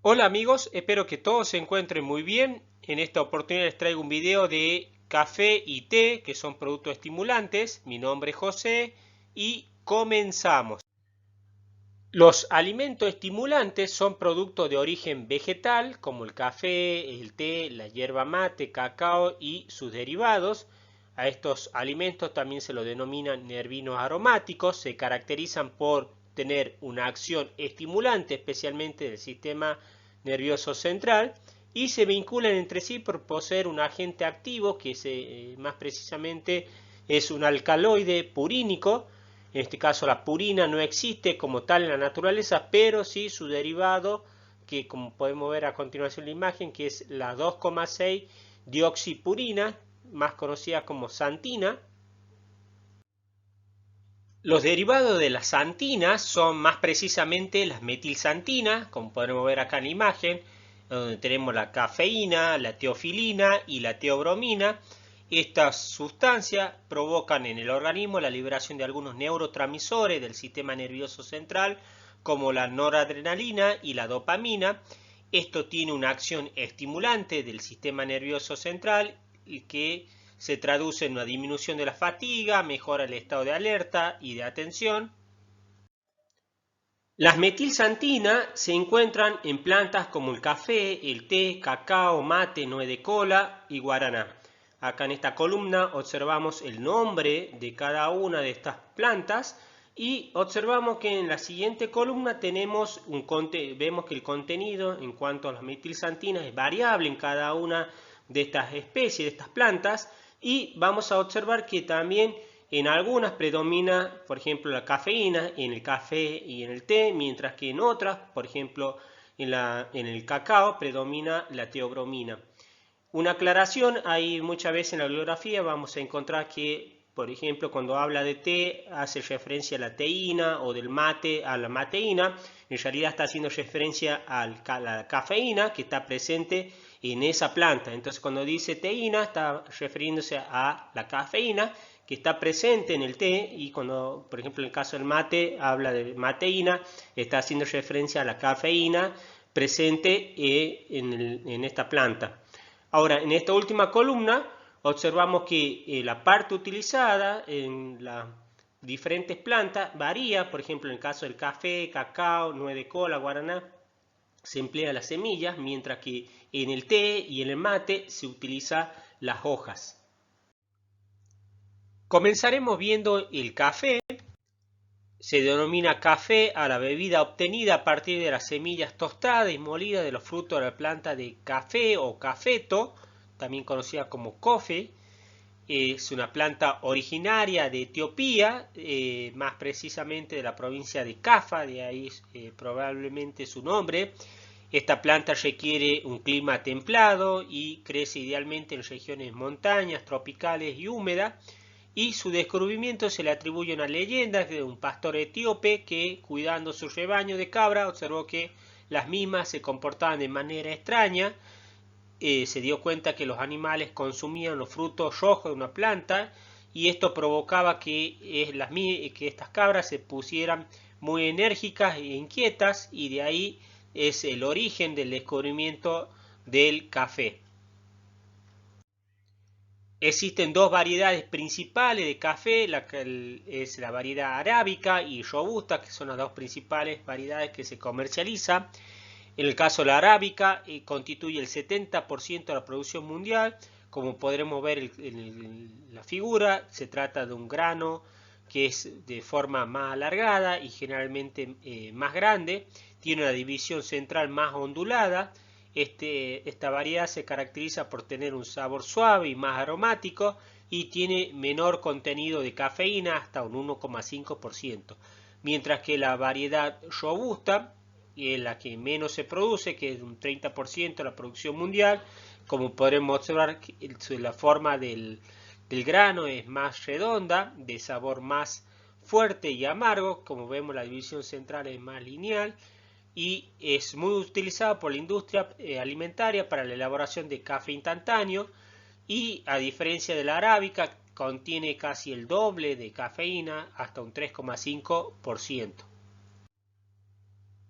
Hola amigos, espero que todos se encuentren muy bien. En esta oportunidad les traigo un video de café y té, que son productos estimulantes. Mi nombre es José y comenzamos. Los alimentos estimulantes son productos de origen vegetal, como el café, el té, la yerba mate, cacao y sus derivados. A estos alimentos también se los denominan nervinos aromáticos. Se caracterizan por tener una acción estimulante, especialmente del sistema nervioso central, y se vinculan entre sí por poseer un agente activo más precisamente es un alcaloide purínico. En este caso la purina no existe como tal en la naturaleza, pero sí su derivado, que como podemos ver a continuación en la imagen, que es la 2,6 dioxipurina, más conocida como santina. Los derivados de la santina son más precisamente las metilsantinas, como podemos ver acá en la imagen, donde tenemos la cafeína, la teofilina y la teobromina. Estas sustancias provocan en el organismo la liberación de algunos neurotransmisores del sistema nervioso central, como la noradrenalina y la dopamina. Esto tiene una acción estimulante del sistema nervioso central y que se traduce en una disminución de la fatiga, mejora el estado de alerta y de atención. Las metilsantinas se encuentran en plantas como el café, el té, cacao, mate, nuez de cola y guaraná. Acá en esta columna observamos el nombre de cada una de estas plantas y observamos que en la siguiente columna vemos que el contenido en cuanto a las metilsantinas es variable en cada una de estas especies, de estas plantas, y vamos a observar que también en algunas predomina, por ejemplo, la cafeína en el café y en el té, mientras que en otras, por ejemplo, en el cacao, predomina la teobromina. Una aclaración, hay muchas veces en la bibliografía vamos a encontrar que, por ejemplo, cuando habla de té, hace referencia a la teína o del mate a la mateína. En realidad está haciendo referencia a la cafeína que está presente en esa planta. Entonces, cuando dice teína, está refiriéndose a la cafeína que está presente en el té, y cuando, por ejemplo, en el caso del mate, habla de mateína, está haciendo referencia a la cafeína presente en esta planta. Ahora, en esta última columna observamos que la parte utilizada en las diferentes plantas varía. Por ejemplo, en el caso del café, cacao, nuez de cola, guaraná, se emplea las semillas, mientras que en el té y en el mate se utiliza las hojas. Comenzaremos viendo el café. Se denomina café a la bebida obtenida a partir de las semillas tostadas y molidas de los frutos de la planta de café o cafeto, también conocida como coffee. Es una planta originaria de Etiopía, más precisamente de la provincia de Cafa, de ahí probablemente su nombre. Esta planta requiere un clima templado y crece idealmente en regiones montañas, tropicales y húmedas. Y su descubrimiento se le atribuye una leyenda de un pastor etíope que, cuidando su rebaño de cabra, observó que las mismas se comportaban de manera extraña. Se dio cuenta que los animales consumían los frutos rojos de una planta, y esto provocaba que estas cabras se pusieran muy enérgicas e inquietas, y de ahí es el origen del descubrimiento del café. Existen dos variedades principales de café, es la variedad arábica y robusta, que son las dos principales variedades que se comercializan. En el caso de la arábica, constituye el 70% de la producción mundial. Como podremos ver en la figura, se trata de un grano que es de forma más alargada y generalmente más grande. Tiene una división central más ondulada. Esta variedad se caracteriza por tener un sabor suave y más aromático, y tiene menor contenido de cafeína, hasta un 1,5%. Mientras que la variedad robusta, y es la que menos se produce, que es un 30% de la producción mundial. Como podremos observar, la forma del grano es más redonda, de sabor más fuerte y amargo. Como vemos, la división central es más lineal, y es muy utilizado por la industria alimentaria para la elaboración de café instantáneo, y a diferencia de la arábica, contiene casi el doble de cafeína, hasta un 3,5%.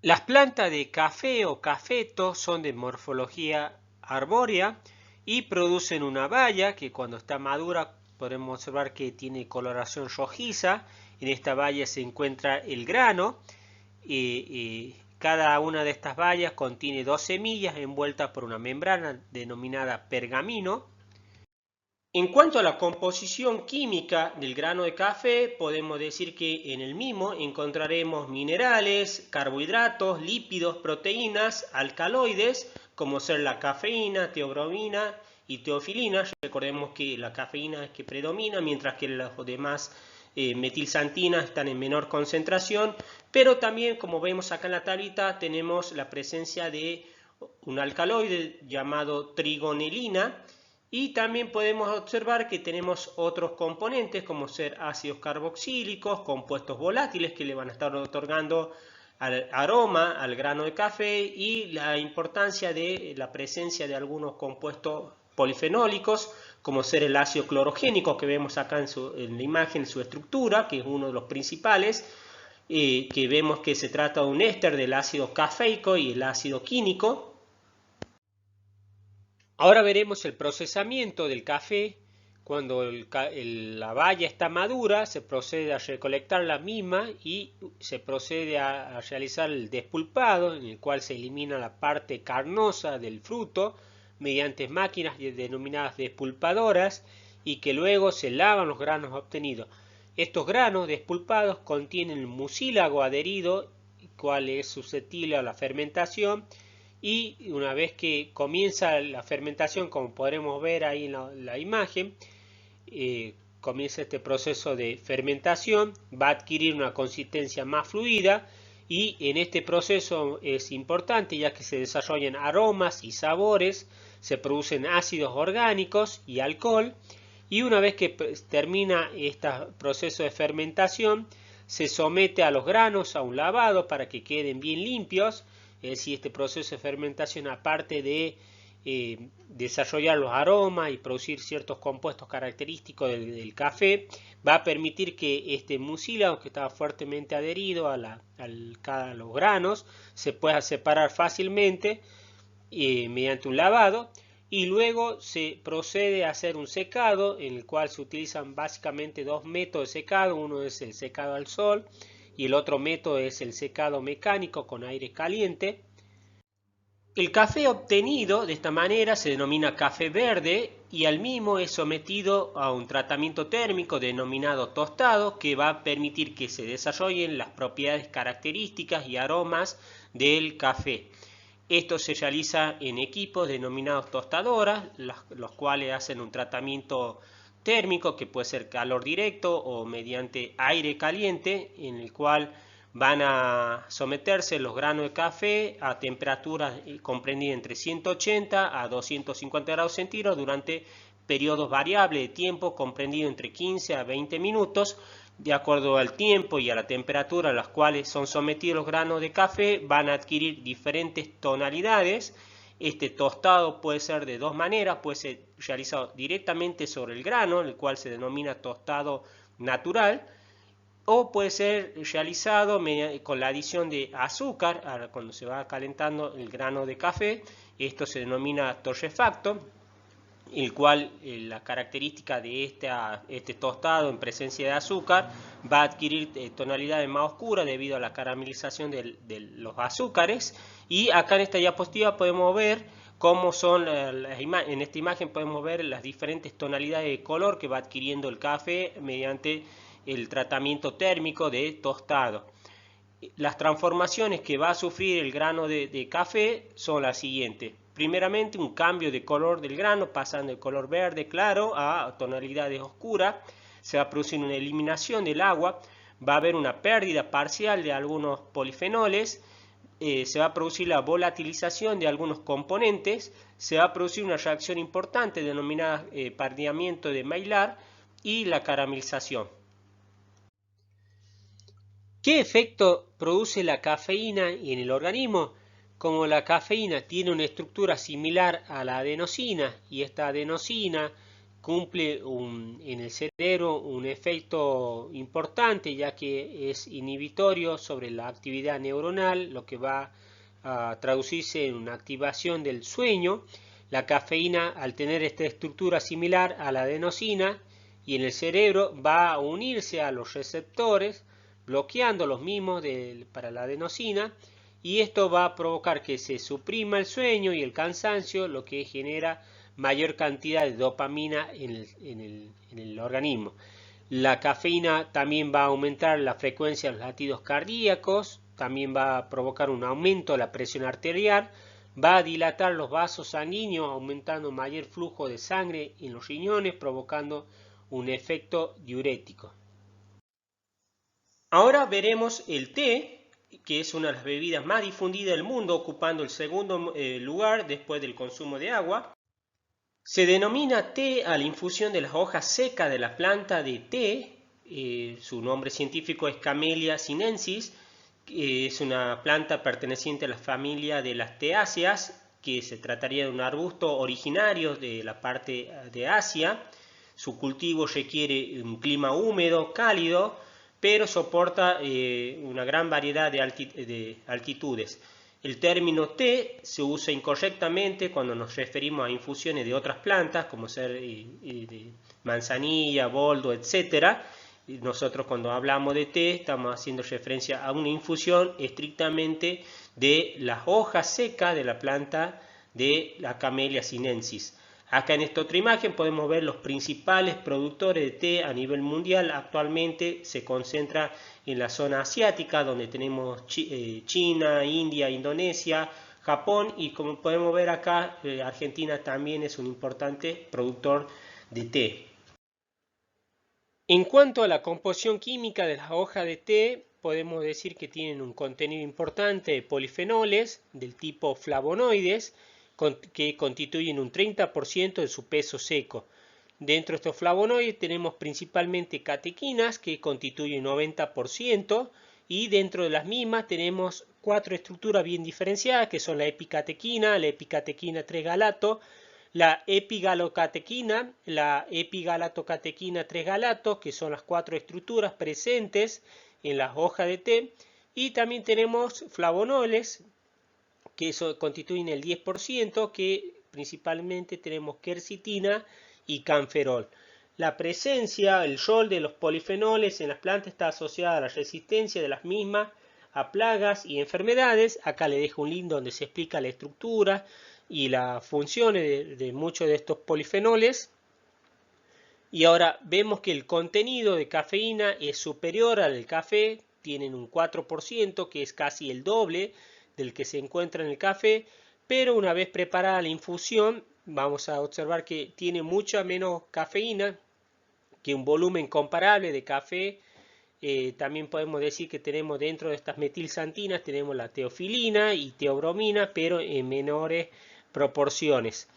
Las plantas de café o cafeto son de morfología arbórea y producen una baya que cuando está madura podemos observar que tiene coloración rojiza. En esta baya se encuentra el grano y cada una de estas bayas contiene 2 semillas envueltas por una membrana denominada pergamino. En cuanto a la composición química del grano de café, podemos decir que en el mismo encontraremos minerales, carbohidratos, lípidos, proteínas, alcaloides, como ser la cafeína, teobromina y teofilina. Recordemos que la cafeína es que predomina, mientras que los demás metilsantinas están en menor concentración, pero también, como vemos acá en la tablita, tenemos la presencia de un alcaloide llamado trigonelina. Y también podemos observar que tenemos otros componentes como ser ácidos carboxílicos, compuestos volátiles que le van a estar otorgando aroma al grano de café y la importancia de la presencia de algunos compuestos polifenólicos como ser el ácido clorogénico que vemos acá en la imagen, su estructura, que es uno de los principales, que vemos que se trata de un éster del ácido cafeico y el ácido quínico. Ahora veremos el procesamiento del café. Cuando la baya está madura, se procede a recolectar la misma y se procede a realizar el despulpado, en el cual se elimina la parte carnosa del fruto mediante máquinas denominadas despulpadoras y que luego se lavan los granos obtenidos. Estos granos despulpados contienen mucílago adherido, el cual es susceptible a la fermentación. Y una vez que comienza la fermentación, como podremos ver ahí en la imagen, comienza este proceso de fermentación, va a adquirir una consistencia más fluida y en este proceso es importante ya que se desarrollan aromas y sabores, se producen ácidos orgánicos y alcohol y una vez que termina este proceso de fermentación se somete a los granos a un lavado para que queden bien limpios. Es decir, este proceso de fermentación, aparte de desarrollar los aromas y producir ciertos compuestos característicos del café, va a permitir que este mucílago que estaba fuertemente adherido a los granos se pueda separar fácilmente mediante un lavado y luego se procede a hacer un secado en el cual se utilizan básicamente dos métodos de secado. Uno es el secado al sol y el otro método es el secado mecánico con aire caliente. El café obtenido de esta manera se denomina café verde y al mismo es sometido a un tratamiento térmico denominado tostado que va a permitir que se desarrollen las propiedades características y aromas del café. Esto se realiza en equipos denominados tostadoras, los cuales hacen un tratamiento térmico que puede ser calor directo o mediante aire caliente, en el cual van a someterse los granos de café a temperaturas comprendidas entre 180 a 250 grados centígrados durante periodos variables de tiempo comprendido entre 15 a 20 minutos. De acuerdo al tiempo y a la temperatura a las cuales son sometidos los granos de café, van a adquirir diferentes tonalidades. Este tostado puede ser de dos maneras, puede ser realizado directamente sobre el grano, el cual se denomina tostado natural, o puede ser realizado con la adición de azúcar, cuando se va calentando el grano de café. Esto se denomina torrefacto, el cual la característica de este tostado en presencia de azúcar va a adquirir tonalidades más oscuras debido a la caramelización de los azúcares. Y acá en esta diapositiva podemos ver cómo son, en esta imagen podemos ver las diferentes tonalidades de color que va adquiriendo el café mediante el tratamiento térmico de tostado. Las transformaciones que va a sufrir el grano de café son las siguientes. Primeramente, un cambio de color del grano, pasando del color verde claro a tonalidades oscuras. Se va a producir una eliminación del agua, va a haber una pérdida parcial de algunos polifenoles, se va a producir la volatilización de algunos componentes, se va a producir una reacción importante denominada pardeamiento de Maillard y la caramelización. ¿Qué efecto produce la cafeína en el organismo? Como la cafeína tiene una estructura similar a la adenosina y esta adenosina cumple en el cerebro un efecto importante, ya que es inhibitorio sobre la actividad neuronal, lo que va a traducirse en una activación del sueño. La cafeína, al tener esta estructura similar a la adenosina y en el cerebro, va a unirse a los receptores, bloqueando los mismos para la adenosina, y esto va a provocar que se suprima el sueño y el cansancio, lo que genera mayor cantidad de dopamina en el organismo. La cafeína también va a aumentar la frecuencia de los latidos cardíacos, también va a provocar un aumento de la presión arterial, va a dilatar los vasos sanguíneos, aumentando mayor flujo de sangre en los riñones, provocando un efecto diurético. Ahora veremos el té, que es una de las bebidas más difundidas del mundo, ocupando el segundo lugar después del consumo de agua. Se denomina té a la infusión de las hojas secas de la planta de té. Su nombre científico es Camellia sinensis. Es una planta perteneciente a la familia de las teáceas, que se trataría de un arbusto originario de la parte de Asia. Su cultivo requiere un clima húmedo, cálido, pero soporta una gran variedad de altitudes. El término té se usa incorrectamente cuando nos referimos a infusiones de otras plantas, como ser de manzanilla, boldo, etc. Nosotros cuando hablamos de té estamos haciendo referencia a una infusión estrictamente de las hojas secas de la planta de la Camellia sinensis. Acá en esta otra imagen podemos ver los principales productores de té a nivel mundial. Actualmente se concentra en la zona asiática, donde tenemos China, India, Indonesia, Japón, y como podemos ver acá, Argentina también es un importante productor de té. En cuanto a la composición química de las hojas de té, podemos decir que tienen un contenido importante de polifenoles del tipo flavonoides, que constituyen un 30% de su peso seco. Dentro de estos flavonoides tenemos principalmente catequinas, que constituyen un 90%, y dentro de las mismas tenemos 4 estructuras bien diferenciadas, que son la epicatequina 3-galato, la epigalocatequina, la epigalatocatequina 3-galato, que son las 4 estructuras presentes en las hojas de té, y también tenemos flavonoles, que eso constituyen el 10%, que principalmente tenemos quercitina y canferol. La presencia, el rol de los polifenoles en las plantas está asociada a la resistencia de las mismas a plagas y enfermedades. Acá le dejo un link donde se explica la estructura y las funciones de muchos de estos polifenoles. Y ahora vemos que el contenido de cafeína es superior al del café, tienen un 4%, que es casi el doble del que se encuentra en el café, pero una vez preparada la infusión vamos a observar que tiene mucha menos cafeína, que un volumen comparable de café. También podemos decir que tenemos dentro de estas metilxantinas, tenemos la teofilina y teobromina, pero en menores proporciones.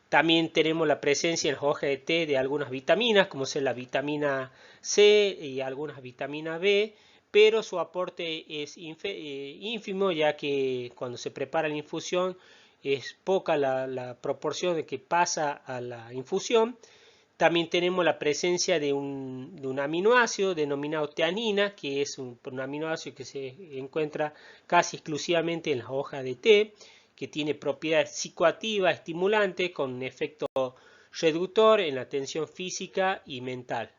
También tenemos la presencia en las hojas de té de algunas vitaminas, como es la vitamina C y algunas vitaminas B, pero su aporte es ínfimo, ya que cuando se prepara la infusión es poca la proporción de que pasa a la infusión. También tenemos la presencia de un aminoácido denominado teanina, que es un aminoácido que se encuentra casi exclusivamente en las hojas de té, que tiene propiedades psicoactivas, estimulantes, con un efecto reductor en la tensión física y mental.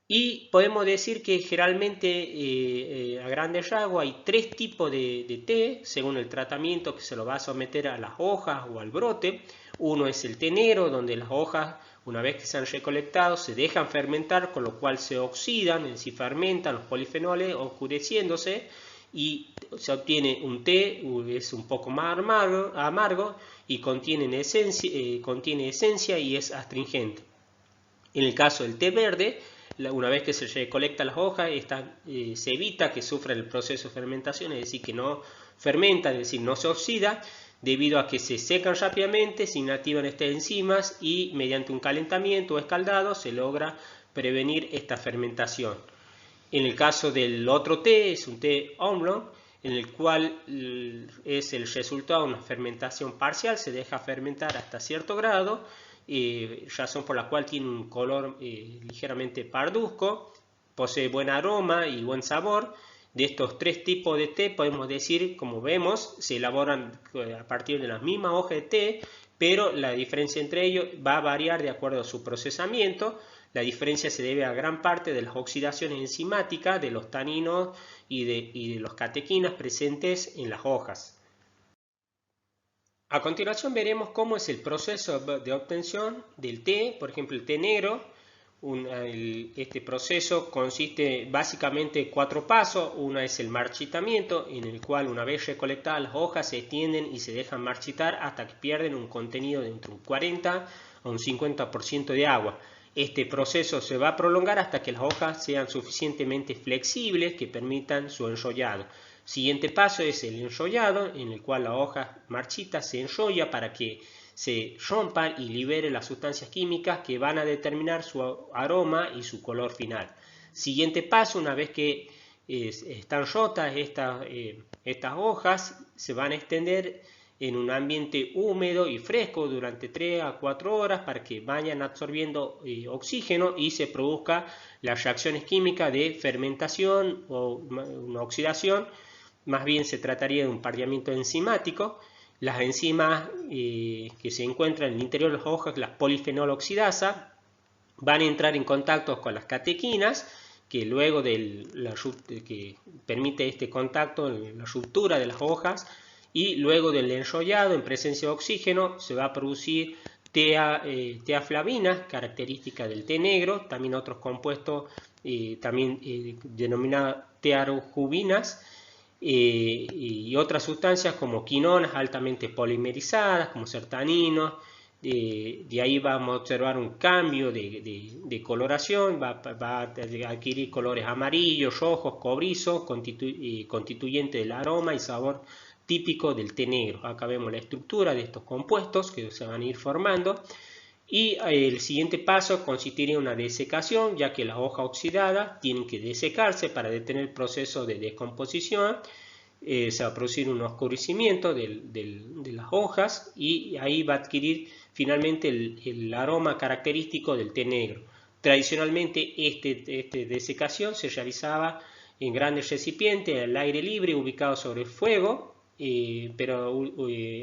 Y podemos decir que generalmente a grandes rasgos hay 3 tipos de té, según el tratamiento que se lo va a someter a las hojas o al brote. Uno es el té negro, donde las hojas, una vez que se han recolectado, se dejan fermentar, con lo cual se oxidan, es decir, fermentan los polifenoles, oscureciéndose, y se obtiene un té que es un poco más amargo y contiene esencia y es astringente. En el caso del té verde, una vez que se recolectan las hojas, se evita que sufra el proceso de fermentación, es decir, que no fermenta, es decir, no se oxida, debido a que se secan rápidamente, se inactivan estas enzimas y mediante un calentamiento o escaldado se logra prevenir esta fermentación. En el caso del otro té, es un té oolong, en el cual es el resultado de una fermentación parcial, se deja fermentar hasta cierto grado razón por la cual tiene un color ligeramente parduzco, posee buen aroma y buen sabor. De estos tres tipos de té podemos decir, como vemos, se elaboran a partir de las mismas hojas de té, pero la diferencia entre ellos va a variar de acuerdo a su procesamiento. La diferencia se debe a gran parte de las oxidaciones enzimáticas, de los taninos y de los catequinas presentes en las hojas. A continuación veremos cómo es el proceso de obtención del té, por ejemplo el té negro. Este proceso consiste básicamente en 4 pasos. Uno es el marchitamiento, en el cual una vez recolectadas las hojas se extienden y se dejan marchitar hasta que pierden un contenido de entre un 40 a un 50% de agua. Este proceso se va a prolongar hasta que las hojas sean suficientemente flexibles que permitan su enrollado. Siguiente paso es el enrollado, en el cual la hoja marchita se enrolla para que se rompan y libere las sustancias químicas que van a determinar su aroma y su color final. Siguiente paso, una vez que están rotas estas hojas, se van a extender en un ambiente húmedo y fresco durante 3 a 4 horas para que vayan absorbiendo oxígeno y se produzca las reacciones químicas de fermentación o una oxidación. Más bien se trataría de un pareamiento enzimático. Las enzimas que se encuentran en el interior de las hojas, las polifenol oxidasa, van a entrar en contacto con las catequinas, que luego que permite este contacto, la ruptura de las hojas, y luego del enrollado en presencia de oxígeno se va a producir teaflavina, característica del té negro, también otros compuestos denominados tearojubinas, y otras sustancias como quinonas altamente polimerizadas, como sertaninos. De ahí vamos a observar un cambio de coloración, va a adquirir colores amarillos, rojos, cobrizos, constituyente del aroma y sabor típico del té negro. Acá vemos la estructura de estos compuestos que se van a ir formando. Y el siguiente paso consistiría en una desecación, ya que las hojas oxidadas tienen que desecarse para detener el proceso de descomposición. Se va a producir un oscurecimiento de las hojas y ahí va a adquirir finalmente el aroma característico del té negro. Tradicionalmente esta desecación se realizaba en grandes recipientes al aire libre ubicados sobre el fuego, pero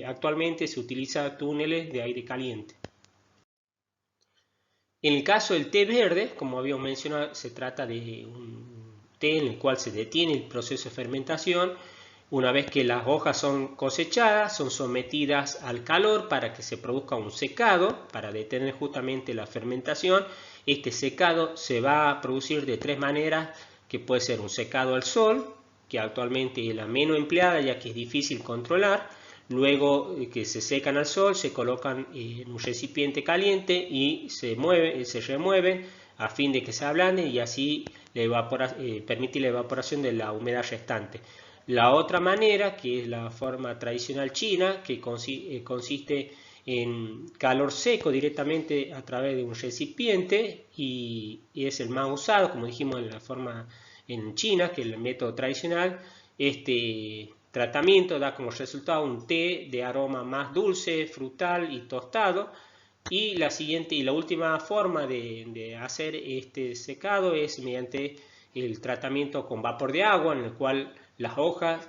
actualmente se utiliza túneles de aire caliente. En el caso del té verde, como habíamos mencionado, se trata de un té en el cual se detiene el proceso de fermentación. Una vez que las hojas son cosechadas, son sometidas al calor para que se produzca un secado, para detener justamente la fermentación. Este secado se va a producir de 3 maneras, que puede ser un secado al sol, que actualmente es la menos empleada ya que es difícil controlar. Luego que se secan al sol, se colocan en un recipiente caliente y se remueven a fin de que se ablanden y así permite la evaporación de la humedad restante. La otra manera, que es la forma tradicional china, que consiste en calor seco directamente a través de un recipiente y es el más usado, como dijimos, en la forma en China, que es el método tradicional. Este tratamiento da como resultado un té de aroma más dulce, frutal y tostado. Y la última forma de hacer este secado es mediante el tratamiento con vapor de agua, en el cual las hojas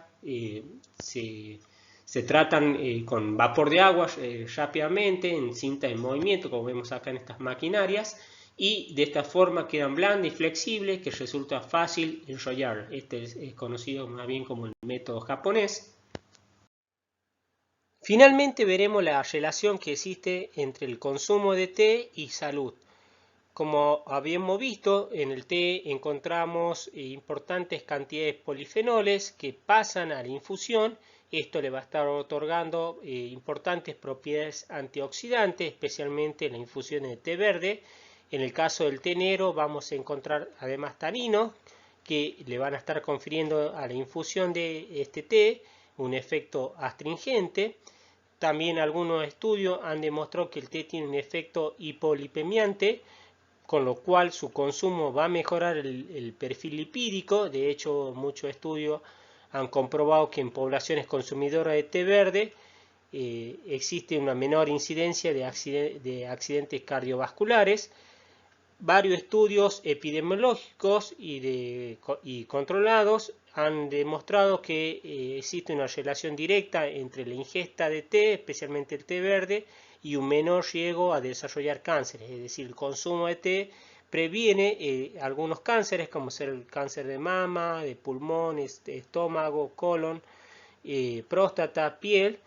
se tratan con vapor de agua rápidamente en cinta en movimiento, como vemos acá en estas maquinarias, y de esta forma quedan blandas y flexibles, que resulta fácil enrollar. Este es conocido más bien como el método japonés. Finalmente veremos la relación que existe entre el consumo de té y salud. Como habíamos visto, en el té encontramos importantes cantidades de polifenoles que pasan a la infusión. Esto le va a estar otorgando importantes propiedades antioxidantes, especialmente en la infusión de té verde. En el caso del té negro vamos a encontrar además taninos que le van a estar confiriendo a la infusión de este té un efecto astringente. También algunos estudios han demostrado que el té tiene un efecto hipolipemiante, con lo cual su consumo va a mejorar el perfil lipídico. De hecho, muchos estudios han comprobado que en poblaciones consumidoras de té verde existe una menor incidencia de accidentes cardiovasculares. Varios estudios epidemiológicos y controlados han demostrado que existe una relación directa entre la ingesta de té, especialmente el té verde, y un menor riesgo a desarrollar cánceres. Es decir, el consumo de té previene algunos cánceres, como ser el cáncer de mama, de pulmón, estómago, colon, próstata, piel.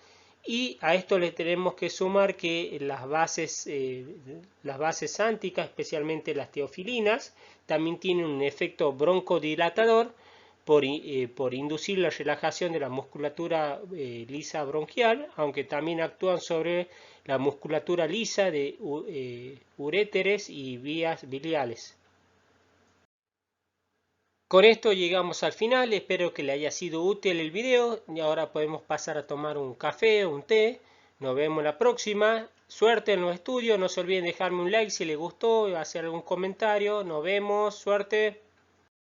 Y a esto le tenemos que sumar que las bases sánticas, especialmente las teofilinas, también tienen un efecto broncodilatador por inducir la relajación de la musculatura lisa bronquial, aunque también actúan sobre la musculatura lisa de uréteres y vías biliares. Con esto llegamos al final, espero que le haya sido útil el video y ahora podemos pasar a tomar un café o un té. Nos vemos la próxima, suerte en los estudios, no se olviden dejarme un like si les gustó, hacer algún comentario, nos vemos, suerte.